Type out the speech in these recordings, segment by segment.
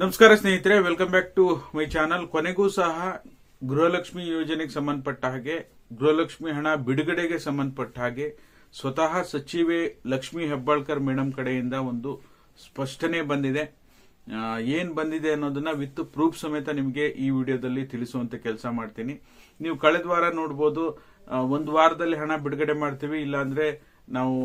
ನಮಸ್ಕಾರ ಸ್ನೇಹಿತರೆ, welcome back to my channel. ಕೊನೆಗೂ ಸಹ ಗೃಹಲಕ್ಷ್ಮಿ ಯೋಜನೆಗೆ ಸಂಬಂಧಪಟ್ಟ ಹಾಗೆ, ಗೃಹಲಕ್ಷ್ಮಿ ಹಣ ಬಿಡುಗಡೆಗೆ ಸಂಬಂಧಪಟ್ಟ ಹಾಗೆ ಸ್ವತಃ ಸಚಿವೆ ಲಕ್ಷ್ಮಿ ಹೆಬ್ಬಾಳ್ಕರ್ ಮೇಡಮ್ ಕಡೆಯಿಂದ ಒಂದು ಸ್ಪಷ್ಟನೆ ಬಂದಿದೆ. ಏನ್ ಬಂದಿದೆ ಅನ್ನೋದನ್ನ ವಿತ್ ಪ್ರೂಫ್ ಸಮೇತ ನಿಮಗೆ ಈ ವಿಡಿಯೋದಲ್ಲಿ ತಿಳಿಸುವಂತ ಕೆಲಸ ಮಾಡ್ತೀನಿ. ನೀವು ಕಳೆದ ವಾರ ನೋಡಬಹುದು, ಒಂದು ವಾರದಲ್ಲಿ ಹಣ ಬಿಡುಗಡೆ ಮಾಡ್ತೀವಿ, ಇಲ್ಲಾಂದ್ರೆ ನಾವು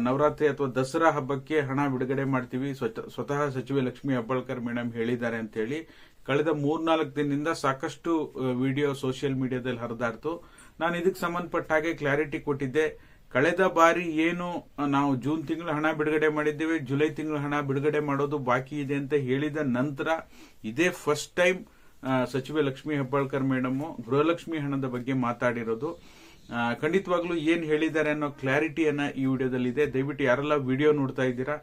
ನವರಾತ್ರಿ ಅಥವಾ ದಸರಾ ಹಬ್ಬಕ್ಕೆ ಹಣ ಬಿಡುಗಡೆ ಮಾಡ್ತೀವಿ, ಸ್ವತಃ ಸಚಿವೆ ಲಕ್ಷ್ಮಿ ಹೆಬ್ಬಾಳ್ಕರ್ ಮೇಡಮ್ ಹೇಳಿದ್ದಾರೆ ಅಂತ ಹೇಳಿ ಕಳೆದ 3-4 ದಿನದಿಂದ ಸಾಕಷ್ಟು ವಿಡಿಯೋ ಸೋಷಿಯಲ್ ಮೀಡಿಯಾದಲ್ಲಿ ಹರಿದಾಡ್ತು. ನಾನು ಇದಕ್ಕೆ ಸಂಬಂಧಪಟ್ಟ ಹಾಗೆ ಕ್ಲಾರಿಟಿ ಕೊಟ್ಟಿದ್ದೆ. ಕಳೆದ ಬಾರಿ ಏನು ನಾವು ಜೂನ್ ತಿಂಗಳು ಹಣ ಬಿಡುಗಡೆ ಮಾಡಿದ್ದೇವೆ, ಜುಲೈ ತಿಂಗಳು ಹಣ ಬಿಡುಗಡೆ ಮಾಡೋದು ಬಾಕಿ ಇದೆ ಅಂತ ಹೇಳಿದ ನಂತರ ಇದೇ ಫಸ್ಟ್ ಟೈಮ್ ಸಚಿವೆ ಲಕ್ಷ್ಮಿ ಹೆಬ್ಬಾಳ್ಕರ್ ಮೇಡಮ್ ಗೃಹಲಕ್ಷ್ಮಿ ಹಣದ ಬಗ್ಗೆ ಮಾತಾಡಿರೋದು. ಖಂಡಿತವಾಗ್ಲೂ ಏನ್ ಹೇಳಿದ್ದಾರೆ ಅನ್ನೋ ಕ್ಲಾರಿಟಿಯನ್ನ ಈ ವಿಡಿಯೋದಲ್ಲಿ ಇದೆ. ದಯವಿಟ್ಟು ಯಾರೆಲ್ಲ ವಿಡಿಯೋ ನೋಡ್ತಾ ಇದ್ದೀರಾ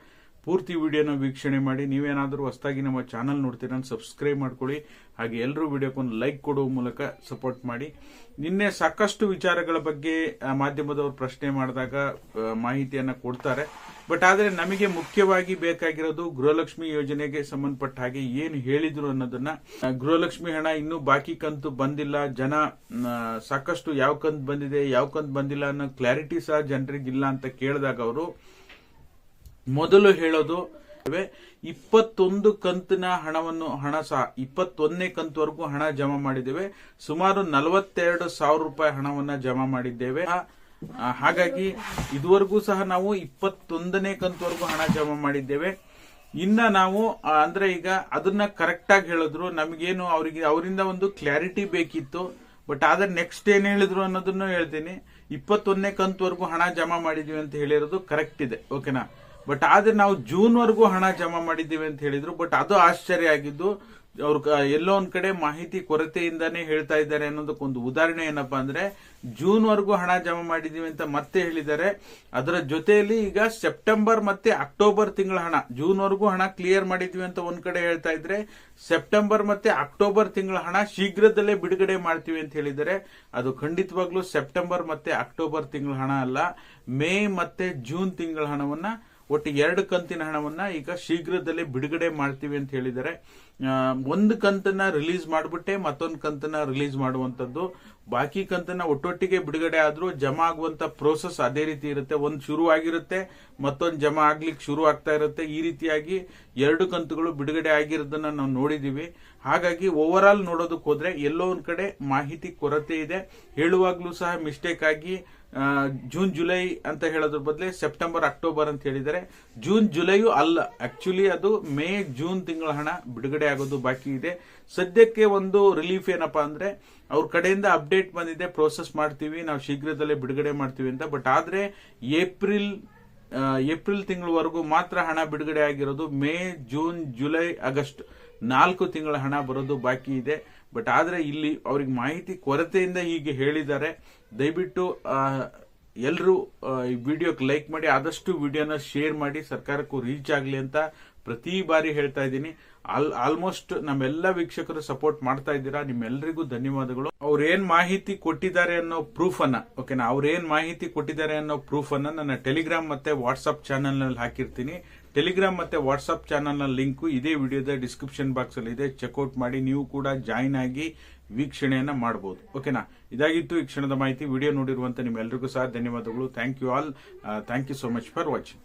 ಪೂರ್ತಿ ವಿಡಿಯೋನ ವೀಕ್ಷಣೆ ಮಾಡಿ. ನೀವೇನಾದ್ರೂ ಹೊಸದಾಗಿ ನಮ್ಮ ಚಾನಲ್ ನೋಡ್ತೀರಾ ಸಬ್ಸ್ಕ್ರೈಬ್ ಮಾಡ್ಕೊಳ್ಳಿ. ಹಾಗೆ ಎಲ್ಲರೂ ವಿಡಿಯೋಕ್ಕೊಂದು ಲೈಕ್ ಕೊಡುವ ಮೂಲಕ ಸಪೋರ್ಟ್ ಮಾಡಿ. ನಿನ್ನೆ ಸಾಕಷ್ಟು ವಿಚಾರಗಳ ಬಗ್ಗೆ ಮಾಧ್ಯಮದವರು ಪ್ರಶ್ನೆ ಮಾಡಿದಾಗ ಮಾಹಿತಿಯನ್ನ ಕೊಡ್ತಾರೆ. ಬಟ್ ಆದ್ರೆ ನಮಗೆ ಮುಖ್ಯವಾಗಿ ಬೇಕಾಗಿರೋದು ಗೃಹಲಕ್ಷ್ಮಿ ಯೋಜನೆಗೆ ಸಂಬಂಧಪಟ್ಟ ಹಾಗೆ ಏನು ಹೇಳಿದ್ರು ಅನ್ನೋದನ್ನ. ಗೃಹಲಕ್ಷ್ಮಿ ಹಣ ಇನ್ನೂ ಬಾಕಿ ಕಂತು ಬಂದಿಲ್ಲ, ಜನ ಸಾಕಷ್ಟು ಯಾವ ಕಂತು ಬಂದಿದೆ ಯಾವ ಕಂತು ಬಂದಿಲ್ಲ ಅನ್ನೋ ಕ್ಲಾರಿಟಿ ಸಹ ಜನರಿಗಿಲ್ಲ ಅಂತ ಕೇಳಿದಾಗ ಅವರು ಮೊದಲು ಹೇಳೋದು 21 ಕಂತಿನ ಹಣ ಸಹ 21ನೇ ಕಂತುವರೆಗೂ ಹಣ ಜಮಾ ಮಾಡಿದ್ದೇವೆ. ಸುಮಾರು 42,000 ರೂಪಾಯಿ ಹಣವನ್ನ ಜಮಾ ಮಾಡಿದ್ದೇವೆ. ಹಾಗಾಗಿ ಇದುವರೆಗೂ ಸಹ ನಾವು 21ನೇ ಕಂತುವರೆಗೂ ಹಣ ಜಮಾ ಮಾಡಿದ್ದೇವೆ. ಇನ್ನ ನಾವು ಅಂದ್ರೆ ಈಗ ಅದನ್ನ ಕರೆಕ್ಟ್ ಆಗಿ ಹೇಳಿದ್ರು, ನಮಗೇನು ಅವರಿಂದ ಒಂದು ಕ್ಲಾರಿಟಿ ಬೇಕಿತ್ತು. ಬಟ್ ಆದ್ರೆ ನೆಕ್ಸ್ಟ್ ಏನ್ ಹೇಳಿದ್ರು ಅನ್ನೋದನ್ನು ಹೇಳ್ತೀನಿ. 21ನೇ ಕಂತುವರೆಗೂ ಹಣ ಜಮಾ ಮಾಡಿದೀವಿ ಅಂತ ಹೇಳಿರೋದು ಕರೆಕ್ಟ್ ಇದೆ, ಓಕೆನಾ. ಬಟ್ ಆದ್ರೆ ನಾವು ಜೂನ್ ವರೆಗೂ ಹಣ ಜಮಾ ಮಾಡಿದ್ದೀವಿ ಅಂತ ಹೇಳಿದ್ರು. ಬಟ್ ಅದು ಆಶ್ಚರ್ಯ ಆಗಿದ್ದು, ಅವ್ರು ಎಲ್ಲೋ ಒಂದ್ ಕಡೆ ಮಾಹಿತಿ ಕೊರತೆಯಿಂದಾನೇ ಹೇಳ್ತಾ ಇದ್ದಾರೆ ಅನ್ನೋದಕ್ಕೊಂದು ಉದಾಹರಣೆ ಏನಪ್ಪಾ ಅಂದ್ರೆ, ಜೂನ್ ವರೆಗೂ ಹಣ ಜಮಾ ಮಾಡಿದೀವಿ ಅಂತ ಮತ್ತೆ ಹೇಳಿದ್ದಾರೆ. ಅದರ ಜೊತೆಯಲ್ಲಿ ಈಗ ಸೆಪ್ಟೆಂಬರ್ ಮತ್ತೆ ಅಕ್ಟೋಬರ್ ತಿಂಗಳ ಹಣ, ಜೂನ್ ವರೆಗೂ ಹಣ ಕ್ಲಿಯರ್ ಮಾಡಿದ್ವಿ ಅಂತ ಒಂದ್ ಕಡೆ ಹೇಳ್ತಾ ಇದ್ರೆ, ಸೆಪ್ಟೆಂಬರ್ ಮತ್ತೆ ಅಕ್ಟೋಬರ್ ತಿಂಗಳ ಹಣ ಶೀಘ್ರದಲ್ಲೇ ಬಿಡುಗಡೆ ಮಾಡ್ತೀವಿ ಅಂತ ಹೇಳಿದ್ದಾರೆ. ಅದು ಖಂಡಿತವಾಗ್ಲೂ ಸೆಪ್ಟೆಂಬರ್ ಮತ್ತೆ ಅಕ್ಟೋಬರ್ ತಿಂಗಳ ಹಣ ಅಲ್ಲ, ಮೇ ಮತ್ತೆ ಜೂನ್ ತಿಂಗಳ ಹಣವನ್ನ, ಒಟ್ಟು 2 ಕಂತಿನ ಹಣವನ್ನ ಈಗ ಶೀಘ್ರದಲ್ಲೇ ಬಿಡುಗಡೆ ಮಾಡ್ತೀವಿ ಅಂತ ಹೇಳಿದ್ದಾರೆ. ಒಂದು ಕಂತನ್ನ ರಿಲೀಸ್ ಮಾಡ್ಬಿಟ್ಟೆ ಮತ್ತೊಂದು ಕಂತನ್ನ ರಿಲೀಸ್ ಮಾಡುವಂತದ್ದು. ಬಾಕಿ ಕಂತನ್ನ ಒಟ್ಟೊಟ್ಟಿಗೆ ಬಿಡುಗಡೆ ಆದ್ರೂ ಜಮಾ ಆಗುವಂತ ಪ್ರೋಸೆಸ್ ಅದೇ ರೀತಿ ಇರುತ್ತೆ. ಒಂದು ಶುರು ಆಗಿರುತ್ತೆ, ಮತ್ತೊಂದು ಜಮಾ ಆಗ್ಲಿಕ್ಕೆ ಶುರು ಆಗ್ತಾ ಇರುತ್ತೆ. ಈ ರೀತಿಯಾಗಿ 2 ಕಂತುಗಳು ಬಿಡುಗಡೆ ಆಗಿರೋದನ್ನ ನಾವು ನೋಡಿದೀವಿ. ಹಾಗಾಗಿ ಓವರ್ ಆಲ್ ನೋಡೋದಕ್ಕೆ ಹೋದ್ರೆ ಎಲ್ಲೋ ಒಂದ್ ಕಡೆ ಮಾಹಿತಿ ಕೊರತೆ ಇದೆ. ಹೇಳುವಾಗ್ಲೂ ಸಹ ಮಿಸ್ಟೇಕ್ ಆಗಿ ಜೂನ್ ಜುಲೈ ಅಂತ ಹೇಳೋದ್ರ ಬದಲೇ ಸೆಪ್ಟೆಂಬರ್ ಅಕ್ಟೋಬರ್ ಅಂತ ಹೇಳಿದರೆ, ಜೂನ್ ಜುಲೈಯೂ ಅಲ್ಲ, ಆಕ್ಚುಲಿ ಅದು ಮೇ ಜೂನ್ ತಿಂಗಳ ಹಣ ಬಿಡುಗಡೆ ಆಗೋದು ಬಾಕಿ ಇದೆ. ಸದ್ಯಕ್ಕೆ ಒಂದು ರಿಲೀಫ್ ಏನಪ್ಪಾ ಅಂದ್ರೆ, ಅವ್ರ ಕಡೆಯಿಂದ ಅಪ್ಡೇಟ್ ಬಂದಿದೆ, ಪ್ರೋಸೆಸ್ ಮಾಡ್ತೀವಿ, ನಾವು ಶೀಘ್ರದಲ್ಲೇ ಬಿಡುಗಡೆ ಮಾಡ್ತೀವಿ ಅಂತ. ಬಟ್ ಆದ್ರೆ ಏಪ್ರಿಲ್ ತಿಂಗಳವರೆಗೂ ಮಾತ್ರ ಹಣ ಬಿಡುಗಡೆ ಆಗಿರೋದು. ಮೇ ಜೂನ್ ಜುಲೈ ಆಗಸ್ಟ್ 4 ತಿಂಗಳ ಹಣ ಬರೋದು ಬಾಕಿ ಇದೆ. ಬಟ್ ಆದ್ರೆ ಇಲ್ಲಿ ಅವ್ರಿಗೆ ಮಾಹಿತಿ ಕೊರತೆಯಿಂದ ಹೀಗೆ ಹೇಳಿದ್ದಾರೆ. ದಯವಿಟ್ಟು ಎಲ್ಲರೂ ಈ ವಿಡಿಯೋಕ್ಕೆ ಲೈಕ್ ಮಾಡಿ, ಆದಷ್ಟು ವಿಡಿಯೋನ ಶೇರ್ ಮಾಡಿ, ಸರ್ಕಾರಕ್ಕೂ ರೀಚ್ ಆಗಲಿ ಅಂತ ಪ್ರತಿ ಬಾರಿ ಹೇಳ್ತಾ ಇದ್ದೀನಿ. ಆಲ್ಮೋಸ್ಟ್ ನಮ್ಮೆಲ್ಲ ವೀಕ್ಷಕರು ಸಪೋರ್ಟ್ ಮಾಡ್ತಾ ಇದ್ದೀರಾ, ನಿಮ್ಮೆಲ್ಲರಿಗೂ ಧನ್ಯವಾದಗಳು. ಅವ್ರೇನ್ ಮಾಹಿತಿ ಕೊಟ್ಟಿದ್ದಾರೆ ಅನ್ನೋ ಪ್ರೂಫ್ ಅನ್ನ, ಓಕೆನಾ, ಅವ್ರೇನ್ ಮಾಹಿತಿ ಕೊಟ್ಟಿದ್ದಾರೆ ಅನ್ನೋ ಪ್ರೂಫ್ ಅನ್ನ ನನ್ನ ಟೆಲಿಗ್ರಾಮ್ ಮತ್ತೆ ವಾಟ್ಸ್ಆಪ್ ಚಾನಲ್ ನಲ್ಲಿ ಹಾಕಿರ್ತೀನಿ. ಟೆಲಿಗ್ರಾಮ್ ಮತ್ತೆ ವಾಟ್ಸ್ಆಪ್ ಚಾನಲ್ ನ ಲಿಂಕ್ ಇದೇ ವಿಡಿಯೋದ ಡಿಸ್ಕ್ರಿಪ್ಷನ್ ಬಾಕ್ಸ್ ಅಲ್ಲಿ ಇದೆ, ಚೆಕ್ಔಟ್ ಮಾಡಿ. ನೀವು ಕೂಡ ಜಾಯಿನ್ ಆಗಿ ವೀಕ್ಷಣೆಯನ್ನ ಮಾಡಬಹುದು, ಓಕೆನಾ. ಇದಾಗಿತ್ತು ಈ ಕ್ಷಣದ ಮಾಹಿತಿ. ವಿಡಿಯೋ ನೋಡಿರುವಂತ ನಿಮ್ಮೆಲ್ಲರಿಗೂ ಸಹ ಧನ್ಯವಾದಗಳು. Thank you all. Thank you so much for watching.